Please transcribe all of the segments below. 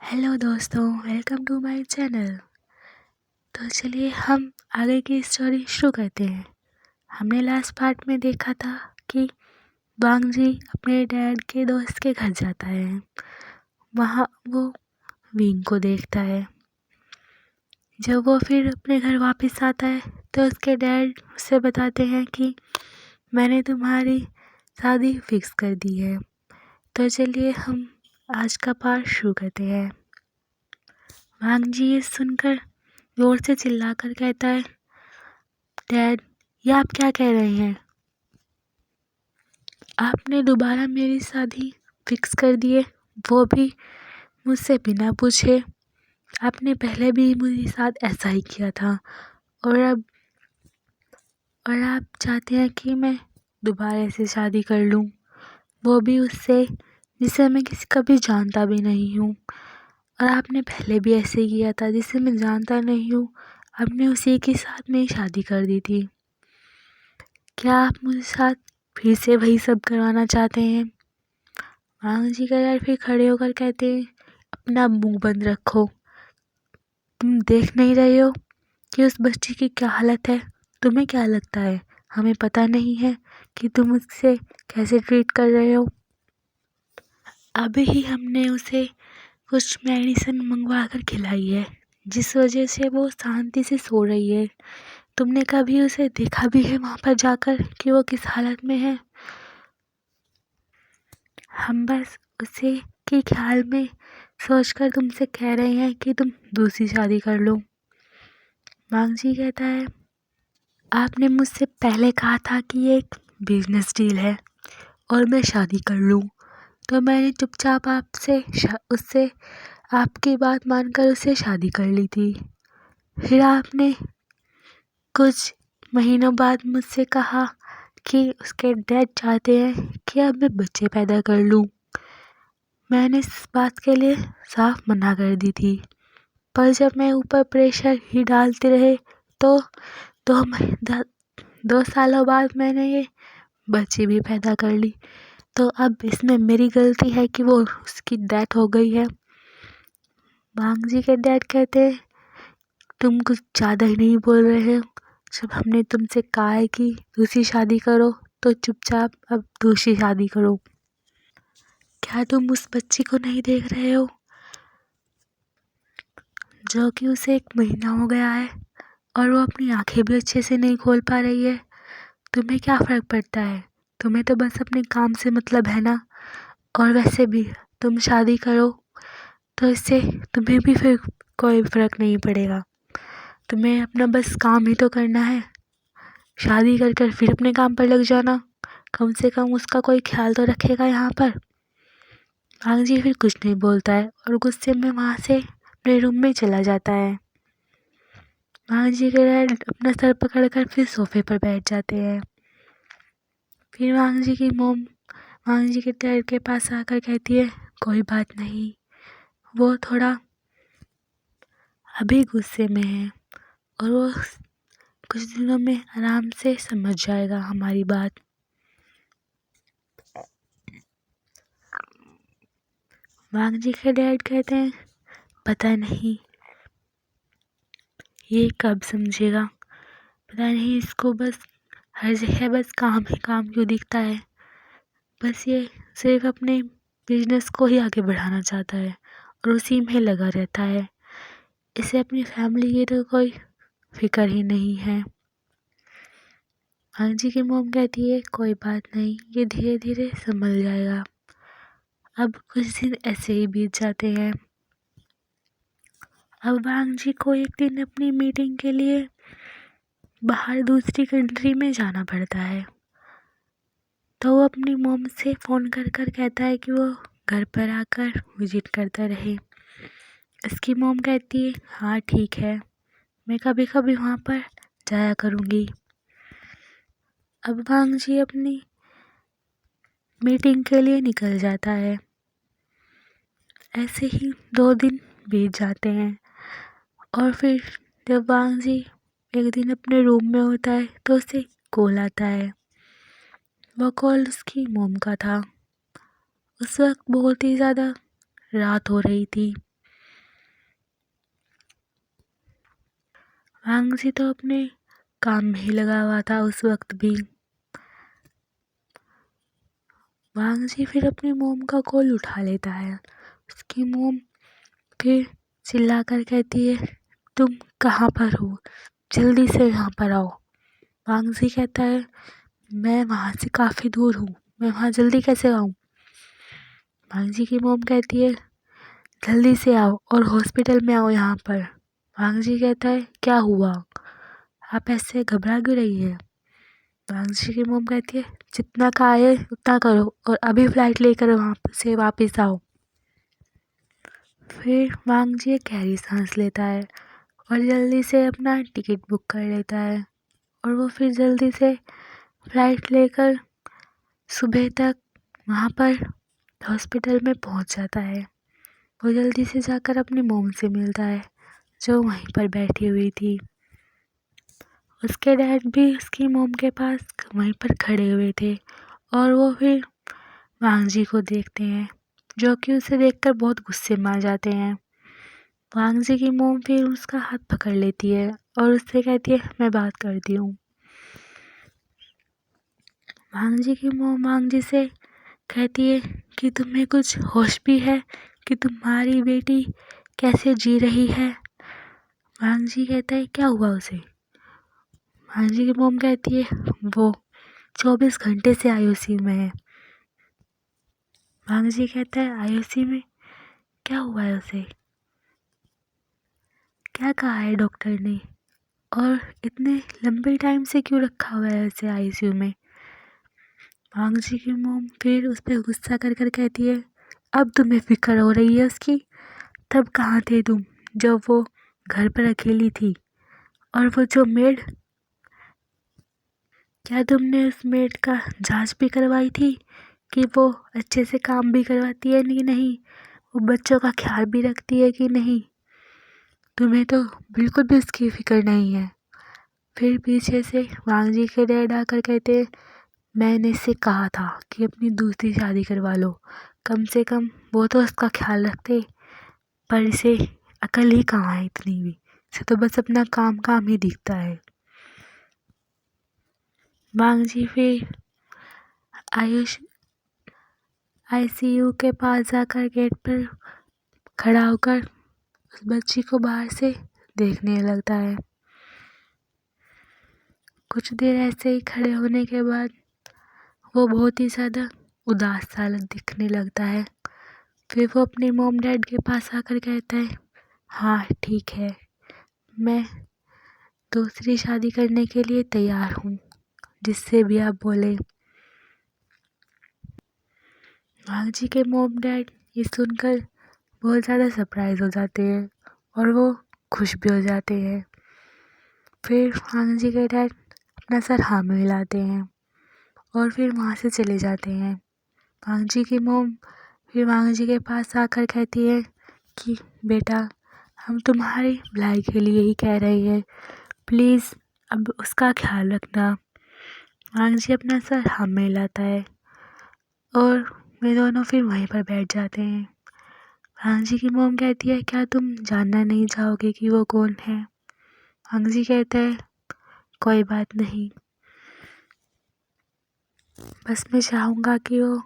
Hello दोस्तों, welcome to my channel. तो चलिए हम आगे की स्टोरी शुरू करते हैं। हमने लास्ट पार्ट में देखा था कि वांग जी अपने डैड के दोस्त के घर जाता है। वहाँ वो विंग को देखता है। जब वो फिर अपने घर वापस आता है तो उसके डैड उसे बताते हैं कि मैंने तुम्हारी शादी फिक्स कर दी है। तो चलिए हम आज का पार्ट शुरू करते हैं। वांग जी ये सुनकर जोर से चिल्लाकर कहता है, डैड, ये आप क्या कह रहे हैं? आपने दोबारा मेरी शादी फिक्स कर दी है, वो भी मुझसे बिना पूछे। आपने पहले भी मेरे साथ ऐसा ही किया था और अब आप चाहते हैं कि मैं दोबारा से शादी कर लूं, वो भी उससे जिसे मैं कभी जानता भी नहीं हूँ। और आपने पहले भी ऐसे ही किया था जिसे मैं जानता नहीं हूँ। आपने उसी के साथ मेरी शादी कर दी थी। क्या आप मुझे साथ फिर से वही सब करवाना चाहते हैं? वांग जी का डैड फिर खड़े होकर कहते हैं, अपना मुंह बंद रखो। तुम देख नहीं रहे हो कि उस बच्ची की क्या हालत है? तुम्हें क्या लगता है हमें पता नहीं है कि तुम उससे कैसे ट्रीट कर रहे हो? अभी ही हमने उसे कुछ मेडिसिन मंगवा कर खिलाई है, जिस वजह से वो शांति से सो रही है। तुमने कभी उसे देखा भी है वहाँ पर जाकर कि वो किस हालत में है? हम बस उसे के ख्याल में सोचकर तुमसे कह रहे हैं कि तुम दूसरी शादी कर लो। वांग जी कहता है, आपने मुझसे पहले कहा था कि ये एक बिजनेस डील है और मैं शादी कर लूँ, तो मैंने चुपचाप उससे आपकी बात मानकर उससे शादी कर ली थी। फिर आपने कुछ महीनों बाद मुझसे कहा कि उसके डैड चाहते हैं कि अब मैं बच्चे पैदा कर लूँ। मैंने इस बात के लिए साफ मना कर दी थी, पर जब मैं ऊपर प्रेशर ही डालते रहे तो 2 सालों बाद मैंने ये बच्ची भी पैदा कर ली। तो अब इसमें मेरी गलती है कि वो उसकी डेथ हो गई है। वांग जी के डैड कहते हैं, तुम कुछ ज़्यादा ही नहीं बोल रहे हो? जब हमने तुमसे कहा है कि दूसरी शादी करो तो चुपचाप अब दूसरी शादी करो। क्या तुम उस बच्ची को नहीं देख रहे हो जो कि उसे 1 महीना हो गया है और वो अपनी आंखें भी अच्छे से नहीं खोल पा रही है? तुम्हें क्या फ़र्क पड़ता है? तुम्हें तो बस अपने काम से मतलब है ना। और वैसे भी तुम शादी करो तो इससे तुम्हें भी फिर कोई फ़र्क नहीं पड़ेगा। तुम्हें अपना बस काम ही तो करना है। शादी कर कर फिर अपने काम पर लग जाना, कम से कम उसका कोई ख्याल तो रखेगा यहाँ पर। वांग जी फिर कुछ नहीं बोलता है और गुस्से में वहाँ से अपने रूम में चला जाता है। वांग जी के डैड अपना सर पकड़कर फिर सोफे पर बैठ जाते हैं। फिर वांग जी की मोम वांग जी के डैड के पास आकर कहती है, कोई बात नहीं, वो थोड़ा अभी गुस्से में है और वो कुछ दिनों में आराम से समझ जाएगा हमारी बात। वांग जी के डैड कहते हैं, पता नहीं ये कब समझेगा, पता नहीं इसको बस हर जगह बस काम ही काम क्यों दिखता है। बस ये सिर्फ अपने बिजनेस को ही आगे बढ़ाना चाहता है और उसी में लगा रहता है। इसे अपनी फैमिली की तो कोई फिक्र ही नहीं है। वांग जी की मोम कहती है, कोई बात नहीं, ये धीरे धीरे संभल जाएगा। अब कुछ दिन ऐसे ही बीत जाते हैं। अब वांग जी को एक दिन अपनी मीटिंग के लिए बाहर दूसरी कंट्री में जाना पड़ता है। तो वो अपनी मॉम से फ़ोन कर कर कहता है कि वो घर पर आकर विजिट करता रहे। उसकी मॉम कहती है, हाँ ठीक है, मैं कभी कभी वहाँ पर जाया करूँगी। अब वांग जी अपनी मीटिंग के लिए निकल जाता है। ऐसे ही 2 दिन बीत जाते हैं और फिर जब वांग जी एक दिन अपने रूम में होता है तो उसे कॉल आता है। वो कॉल उसकी मॉम का था। उस वक्त बहुत ही ज़्यादा रात हो रही थी। वांगजी तो अपने काम में ही लगा हुआ था उस वक्त भी। वांगजी फिर अपनी मोम का कॉल उठा लेता है। उसकी मोम फिर चिल्ला कर कहती है, तुम कहाँ पर हो, जल्दी से यहाँ पर आओ। वांगजी कहता है, मैं वहाँ से काफ़ी दूर हूँ, मैं वहाँ जल्दी कैसे आऊँ। वांगजी की मोम कहती है, जल्दी से आओ और हॉस्पिटल में आओ यहाँ पर। वांगजी कहता है, क्या हुआ, आप ऐसे घबरा क्यों रही है। वांगजी की मोम कहती है, जितना कहा है उतना करो और अभी फ्लाइट लेकर वहाँ से वापस आओ। फिर वांगजी एक गहरी सांस लेता है और जल्दी से अपना टिकट बुक कर लेता है और वो फिर जल्दी से फ्लाइट लेकर सुबह तक वहाँ पर हॉस्पिटल में पहुँच जाता है। वो जल्दी से जाकर अपनी मोम से मिलता है जो वहीं पर बैठी हुई थी। उसके डैड भी उसकी मोम के पास वहीं पर खड़े हुए थे और वो फिर वांगजी को देखते हैं जो कि उसे देखकर बहुत गुस्से में आ जाते हैं। वांगजी की मोम फिर उसका हाथ पकड़ लेती है और उससे कहती है, मैं बात करती हूँ। वांगजी की मोम वांगजी से कहती है कि तुम्हें कुछ होश भी है कि तुम्हारी बेटी कैसे जी रही है। वांगजी कहता है, क्या हुआ उसे। वांगजी की मोम कहती है, वो 24 घंटे से आईसीयू में है। वांगजी कहता है, आईसीयू में, क्या हुआ है उसे, क्या कहा है डॉक्टर ने, और इतने लंबे टाइम से क्यों रखा हुआ है उसे आईसीयू में। वांगजी की मोम फिर उस पर गुस्सा कर कर कहती है, अब तुम्हें फिक्र हो रही है उसकी, तब कहाँ थे तुम जब वो घर पर अकेली थी। और वो जो मेड, क्या तुमने उस मेड का जांच भी करवाई थी कि वो अच्छे से काम भी करवाती है कि नहीं, वो बच्चों का ख्याल भी रखती है कि नहीं। तुम्हें तो बिल्कुल भी उसकी फिक्र नहीं है। फिर पीछे से वांगजी के डैड आकर कहते, मैंने इससे कहा था कि अपनी दूसरी शादी करवा लो, कम से कम वो तो उसका ख्याल रखते, पर इसे अकल ही कहाँ है इतनी भी, इसे तो बस अपना काम काम ही दिखता है। वांगजी फिर आईसीयू के पास जाकर गेट पर खड़ा होकर उस बच्ची को बाहर से देखने लगता है। कुछ देर ऐसे ही खड़े होने के बाद वो बहुत ही ज़्यादा उदास सा दिखने लगता है। फिर वो अपने मॉम डैड के पास आकर कहता है, हाँ ठीक है, मैं दूसरी शादी करने के लिए तैयार हूँ, जिससे भी आप बोले। वांगजी के मॉम डैड ये सुनकर बहुत ज़्यादा सरप्राइज हो जाते हैं और वो खुश भी हो जाते हैं। फिर वांगजी के डैड अपना सर हाँ में मिलाते हैं और फिर वहाँ से चले जाते हैं। वांगजी की मॉम फिर वांगजी के पास आकर कहती है कि बेटा, हम तुम्हारी भलाई के लिए ही कह रहे हैं, प्लीज़ अब उसका ख्याल रखना। वांगजी अपना सर हाँ में मिलाता है और वे दोनों फिर वहीं पर बैठ जाते हैं। वांगजी की मॉम कहती है, क्या तुम जानना नहीं चाहोगे कि वो कौन है। वांगजी कहता है, कोई बात नहीं, बस मैं चाहूँगा कि वो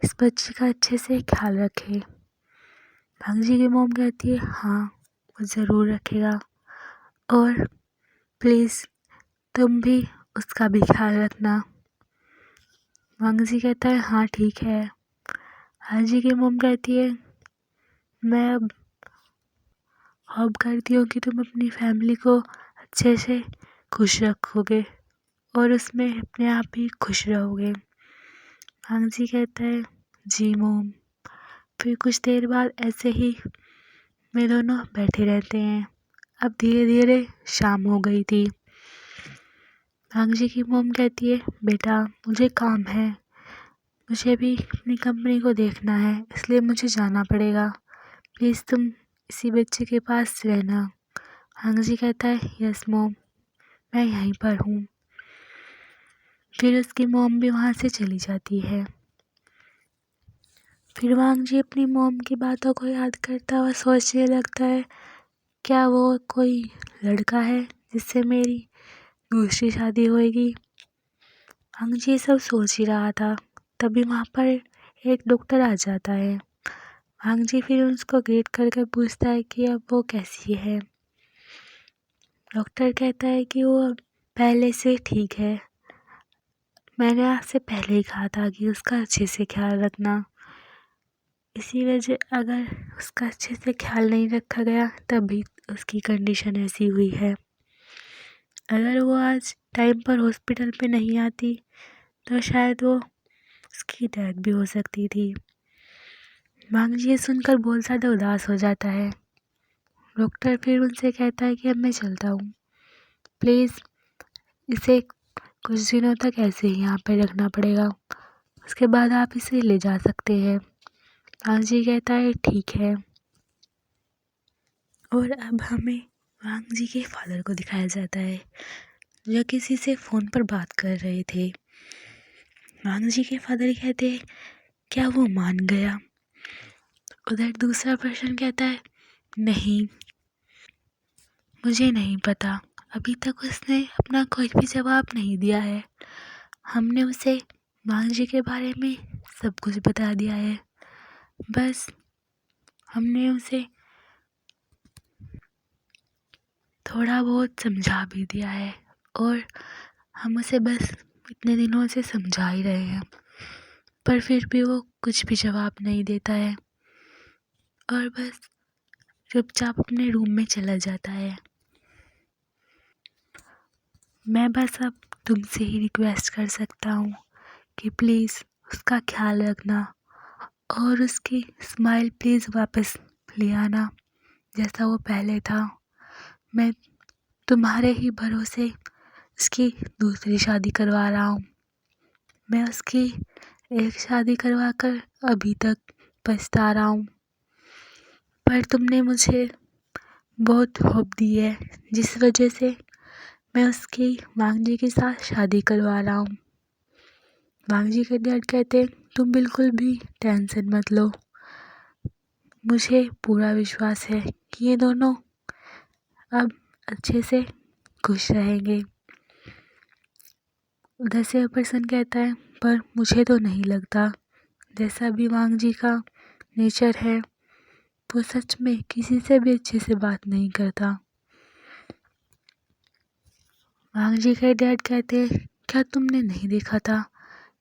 इस बच्ची का अच्छे से ख्याल रखे। वांगजी की मॉम कहती है, हाँ वो ज़रूर रखेगा, और प्लीज़ तुम भी उसका भी ख्याल रखना। वांगजी कहता है, हाँ ठीक है। वांगजी की मॉम कहती है, मैं अब होप करती हूँ कि तुम अपनी फैमिली को अच्छे से खुश रखोगे और उसमें अपने आप ही खुश रहोगे। वांगजी कहता है, जी मॉम। फिर कुछ देर बाद ऐसे ही वे दोनों बैठे रहते हैं। अब धीरे धीरे शाम हो गई थी। वांगजी की मॉम कहती है, बेटा मुझे काम है, मुझे भी अपनी कंपनी को देखना है, इसलिए मुझे जाना पड़ेगा, प्लीज़ तुम इसी बच्चे के पास रहना। वांगजी कहता है, यस मॉम, मैं यहीं पर हूँ। फिर उसकी मॉम भी वहाँ से चली जाती है। फिर वांगजी अपनी मॉम की बातों को याद करता हुआ सोचने लगता है, क्या वो कोई लड़का है जिससे मेरी दूसरी शादी होएगी। वांग जी सब सोच ही रहा था, तभी वहाँ पर एक डॉक्टर आ जाता है। वांग जी फिर उसको ग्रीट करके पूछता है कि अब वो कैसी है। डॉक्टर कहता है कि वो अब पहले से ठीक है। मैंने आपसे पहले ही कहा था कि उसका अच्छे से ख्याल रखना। इसी वजह अगर उसका अच्छे से ख्याल नहीं रखा गया तभी उसकी कंडीशन ऐसी हुई है। अगर वो आज टाइम पर हॉस्पिटल पे नहीं आती तो शायद वो उसकी डेथ भी हो सकती थी। वांग जी ये सुनकर बहुत ज़्यादा उदास हो जाता है। डॉक्टर फिर उनसे कहता है कि अब मैं चलता हूँ, प्लीज़ इसे कुछ दिनों तक ऐसे ही यहाँ पे रखना पड़ेगा, उसके बाद आप इसे ले जा सकते हैं। वांग जी कहता है ठीक है। और अब हमें वांग जी के फादर को दिखाया जाता है जो किसी से फ़ोन पर बात कर रहे थे। वांग जी के फादर कहते हैं क्या वो मान गया? उधर दूसरा पर्सन कहता है नहीं, मुझे नहीं पता, अभी तक उसने अपना कोई भी जवाब नहीं दिया है। हमने उसे वांग जी के बारे में सब कुछ बता दिया है, बस हमने उसे थोड़ा बहुत समझा भी दिया है और हम उसे बस इतने दिनों से समझा ही रहे हैं, पर फिर भी वो कुछ भी जवाब नहीं देता है और बस चुपचाप अपने रूम में चला जाता है। मैं बस अब तुमसे ही रिक्वेस्ट कर सकता हूँ कि प्लीज़ उसका ख्याल रखना और उसकी स्माइल प्लीज़ वापस ले आना जैसा वो पहले था। मैं तुम्हारे ही भरोसे उसकी दूसरी शादी करवा रहा हूँ। मैं उसकी एक शादी करवा कर अभी तक पछता रहा हूँ, पर तुमने मुझे बहुत होप दी है जिस वजह से मैं उसकी वांग जी के साथ शादी करवा रहा हूँ। वांग जी के डैड कहते तुम बिल्कुल भी टेंशन मत लो, मुझे पूरा विश्वास है कि ये दोनों अब अच्छे से खुश रहेंगे। उधर से पर्सन कहता है पर मुझे तो नहीं लगता, जैसा भी वांग जी का नेचर है वो सच में किसी से भी अच्छे से बात नहीं करता। वांग जी के डैड कहते हैं क्या तुमने नहीं देखा था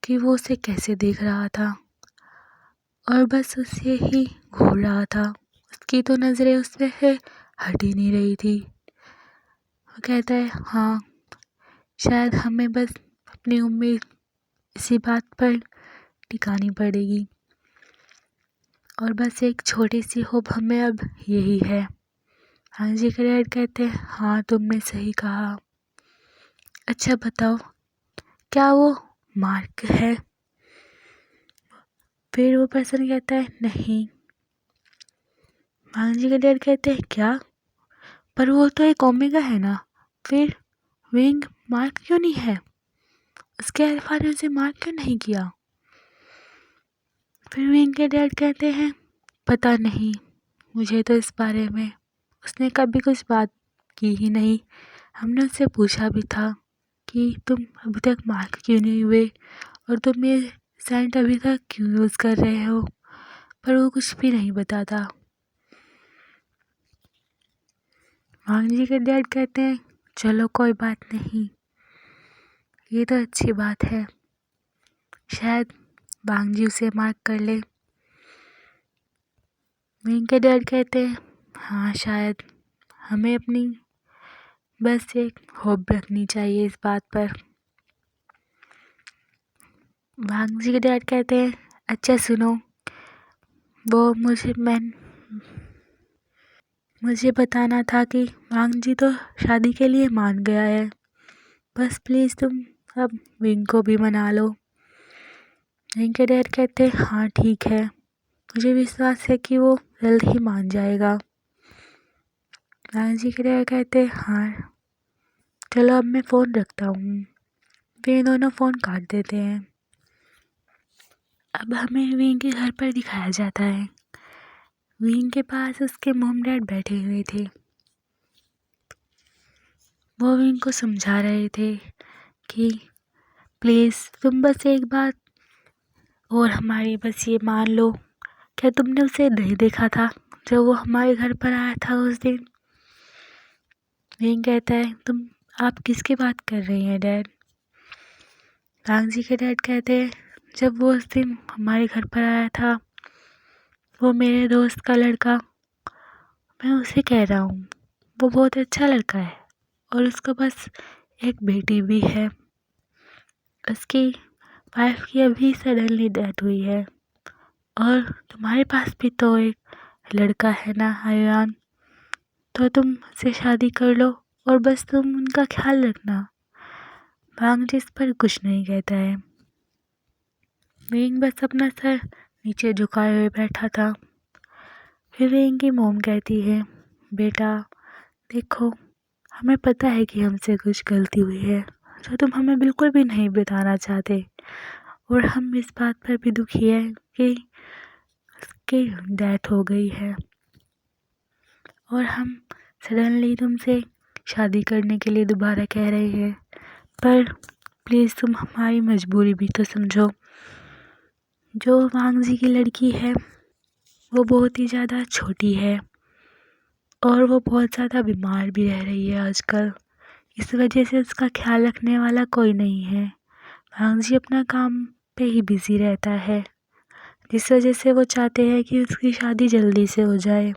कि वो उसे कैसे देख रहा था और बस उसे ही घूर रहा था, उसकी तो नज़रें उससे हट ही नहीं रही थी। वो कहता है हाँ, शायद हमें बस अपनी उम्मीद इसी बात पर टिकानी पड़ेगी और बस एक छोटी सी होप हमें अब यही है। हाँ जी के डैड कहते हैं हाँ तुमने सही कहा। अच्छा बताओ क्या वो मार्क है? फिर वो पर्सन कहता है नहीं। वांग जी के डैड कहते हैं क्या? पर वो तो एक ओमेगा है ना, फिर विंग मार्क क्यों नहीं है? उसके अल्फा ने उसे मार्क क्यों नहीं किया? फिर विंग के डैड कहते हैं पता नहीं, मुझे तो इस बारे में उसने कभी कुछ बात की ही नहीं। हमने उससे पूछा भी था कि तुम अभी तक मार्क क्यों नहीं हुए और तुम ये सेंट अभी तक क्यों यूज़ कर रहे हो, पर वो कुछ भी नहीं बताता। वांग जी के डैड कहते हैं चलो कोई बात नहीं, ये तो अच्छी बात है, शायद वांग जी उसे मार्क कर ले। विंग के डैड कहते हैं हाँ शायद, हमें अपनी बस एक होप रखनी चाहिए इस बात पर। वांग जी के डैड कहते हैं अच्छा सुनो, वो मुझे बताना था कि वांग जी तो शादी के लिए मान गया है, बस प्लीज़ तुम अब विंग को भी मना लो। विंग के डैड कहते हैं हाँ ठीक है, मुझे विश्वास है कि वो जल्द ही मान जाएगा। वांग जी के डैड कहते हैं हाँ चलो अब मैं फ़ोन रखता हूँ। वे दोनों फ़ोन काट देते हैं। अब हमें विंग के घर पर दिखाया जाता है। विंग के पास उसके मॉम डैड बैठे हुए थे। वो विंग को समझा रहे थे कि प्लीज़ तुम बस एक बात और हमारी बस ये मान लो, क्या तुमने उसे नहीं देखा था जब वो हमारे घर पर आया था उस दिन? विंग कहता है आप किसकी बात कर रही हैं डैड? वांग जी के डैड कहते हैं जब वो उस दिन हमारे घर पर आया था, वो मेरे दोस्त का लड़का, मैं उसे कह रहा हूँ, वो बहुत अच्छा लड़का है और उसका बस एक बेटी भी है। उसकी वाइफ की अभी सडनली डेथ हुई है और तुम्हारे पास भी तो एक लड़का है ना आयान, तो तुम उससे शादी कर लो और बस तुम उनका ख्याल रखना। वांग जिस पर कुछ नहीं कहता है। विंग बस अपना सर नीचे झुकाए हुए बैठा था। फिर विंग की मोम कहती है बेटा देखो, हमें पता है कि हमसे कुछ गलती हुई है जो तुम हमें बिल्कुल भी नहीं बताना चाहते, और हम इस बात पर भी दुखी है कि उसकी डेथ हो गई है और हम सडनली तुमसे शादी करने के लिए दोबारा कह रहे हैं, पर प्लीज़ तुम हमारी मजबूरी भी तो समझो। जो वांग जी की लड़की है वो बहुत ही ज़्यादा छोटी है और वो बहुत ज़्यादा बीमार भी रह रही है आजकल। इस वजह से उसका ख्याल रखने वाला कोई नहीं है। वांग जी अपना काम पे ही बिज़ी रहता है, जिस वजह से वो चाहते हैं कि उसकी शादी जल्दी से हो जाए।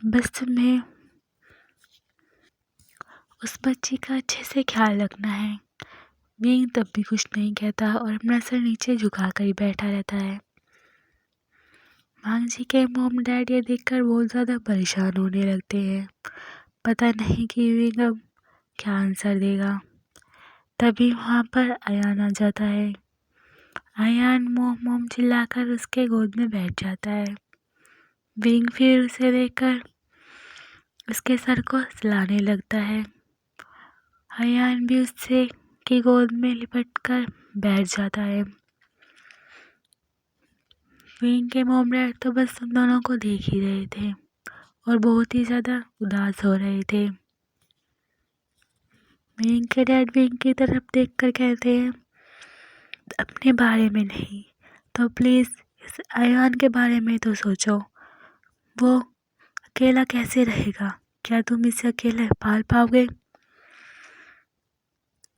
बस तुम्हें उस बच्ची का अच्छे से ख्याल रखना है। विंग तब भी कुछ नहीं कहता और अपना सर नीचे झुका कर ही बैठा रहता है। वांग जी के मॉम डैड ये देखकर बहुत ज़्यादा परेशान होने लगते हैं। पता नहीं कि विंग अब क्या आंसर देगा। तभी वहाँ पर अयान आ जाता है। अयान मोम मोम चिल्लाकर उसके गोद में बैठ जाता है। विंग फिर उसे देखकर उसके सर को सहलाने लगता है। अयान भी उससे की गोद में लिपट कर बैठ जाता है। विंग के मॉम डैड तो बस उन दोनों को देख ही रहे थे और बहुत ही ज़्यादा उदास हो रहे थे। विंग के डैड विंग की तरफ देखकर कहते हैं अपने बारे में नहीं तो प्लीज़ इस अयान के बारे में तो सोचो। वो अकेला कैसे रहेगा? क्या तुम इसे अकेले पाल पाओगे?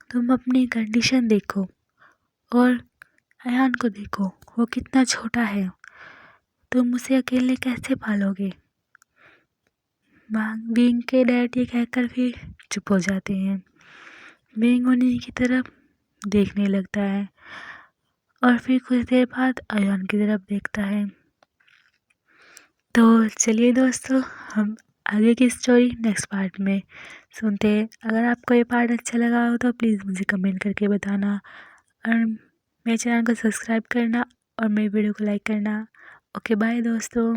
तुम अपनी कंडीशन देखो और अयान को देखो, वो कितना छोटा है। तुम उसे अकेले कैसे पालोगे? विंग के डैड ये कहकर फिर चुप हो जाते हैं। विंग उन्हीं की तरफ देखने लगता है और फिर कुछ देर बाद अयान की तरफ देखता है। तो चलिए दोस्तों, हम आगे की स्टोरी नेक्स्ट पार्ट में सुनते हैं। अगर आपको ये पार्ट अच्छा लगा हो तो प्लीज़ मुझे कमेंट करके बताना और मेरे चैनल को सब्सक्राइब करना और मेरे वीडियो को लाइक करना। ओके बाय दोस्तों।